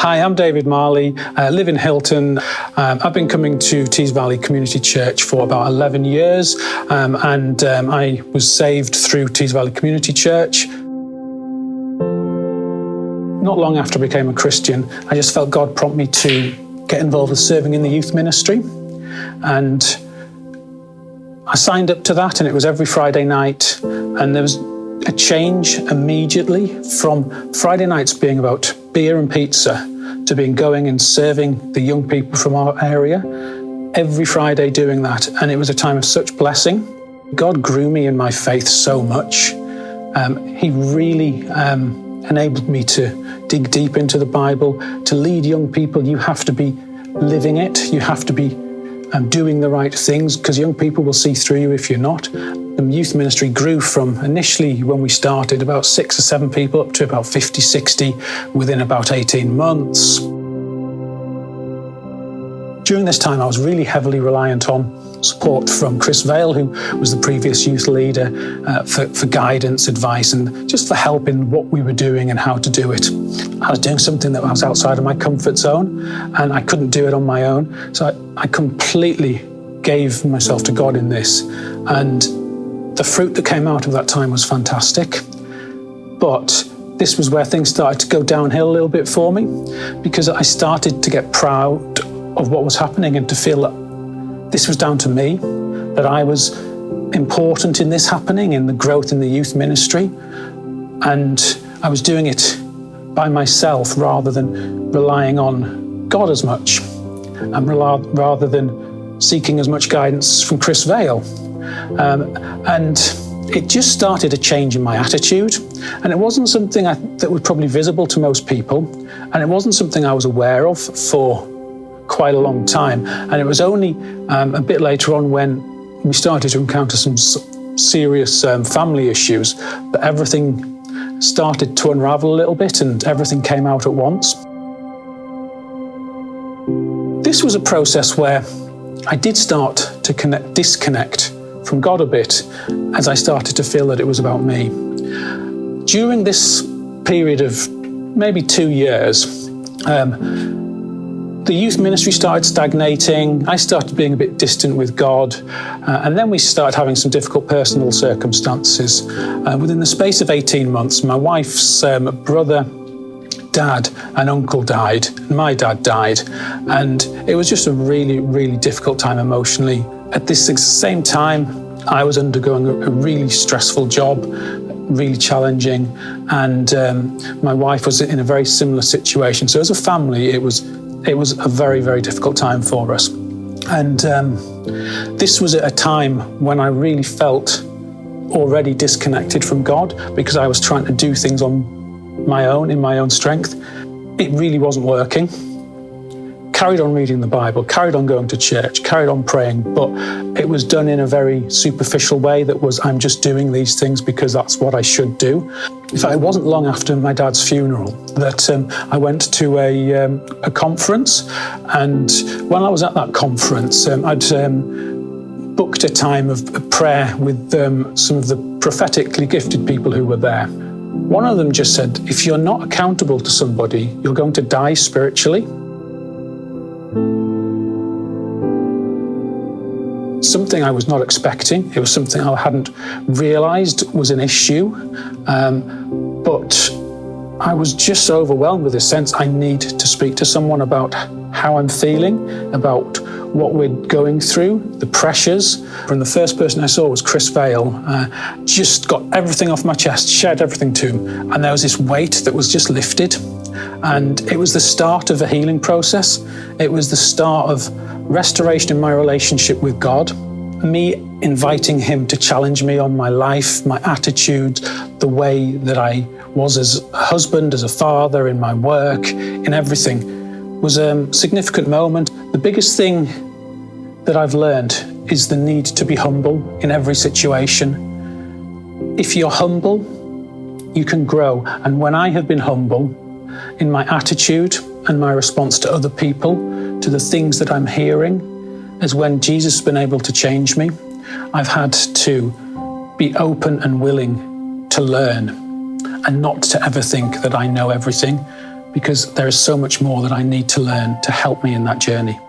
Hi, I'm David Marley. I live in Hilton. I've been coming to Tees Valley Community Church for about 11 years, and I was saved through Tees Valley Community Church. Not long after I became a Christian, I just felt God prompt me to get involved with serving in the youth ministry. And I signed up to that, and it was every Friday night. And there was a change immediately from Friday nights being about beer and pizza to being going and serving the young people from our area. Every Friday doing that. And it was a time of such blessing. God grew me in my faith so much. He really enabled me to dig deep into the Bible. To lead young people, you have to be living it. You have to be doing the right things, because young people will see through you if you're not. The youth ministry grew from initially, when we started, about 6 or 7 people up to about 50, 60 within about 18 months. During this time, I was really heavily reliant on support from Chris Vale, who was the previous youth leader, for guidance, advice, and just for help in what we were doing and how to do it. I was doing something that was outside of my comfort zone, and I couldn't do it on my own. So I completely gave myself to God in this. And the fruit that came out of that time was fantastic. But this was where things started to go downhill a little bit for me, because I started to get proud of what was happening and to feel that this was down to me, that I was important in this happening, in the growth in the youth ministry. And I was doing it by myself rather than relying on God as much, and rather than seeking as much guidance from Chris Vale. And it just started a change in my attitude. And it wasn't something that was probably visible to most people. And it wasn't something I was aware of for quite a long time. And it was only a bit later on, when we started to encounter some serious family issues, that everything started to unravel a little bit and everything came out at once. This was a process where I did start to disconnect from God a bit, as I started to feel that it was about me. During this period of maybe 2 years, the youth ministry started stagnating. I started being a bit distant with God. And then we started having some difficult personal circumstances. Within the space of 18 months, my wife's brother, dad and uncle died, and my dad died. And it was just a really, really difficult time emotionally. At this same time, I was undergoing a really stressful job, really challenging. And my wife was in a very similar situation. So as a family, it was a very, very difficult time for us. And this was at a time when I really felt already disconnected from God, because I was trying to do things on my own, in my own strength. It really wasn't working. Carried on reading the Bible, carried on going to church, carried on praying, but it was done in a very superficial way that was, I'm just doing these things because that's what I should do. In fact, it wasn't long after my dad's funeral that I went to a conference, and when I was at that conference, I'd booked a time of prayer with some of the prophetically gifted people who were there. One of them just said, if you're not accountable to somebody, you're going to die spiritually. Something I was not expecting. It was something I hadn't realised was an issue. But I was just so overwhelmed with this sense I need to speak to someone about how I'm feeling, about what we're going through, the pressures. And the first person I saw was Chris Vale. Just got everything off my chest, shared everything to him. And there was this weight that was just lifted. And it was the start of a healing process. It was the start of restoration in my relationship with God, me inviting him to challenge me on my life, my attitude, the way that I was as a husband, as a father, in my work, in everything. It was a significant moment. The biggest thing that I've learned is the need to be humble in every situation. If you're humble, you can grow. And when I have been humble in my attitude and my response to other people, to the things that I'm hearing, is when Jesus has been able to change me. I've had to be open and willing to learn, and not to ever think that I know everything, because there is so much more that I need to learn to help me in that journey.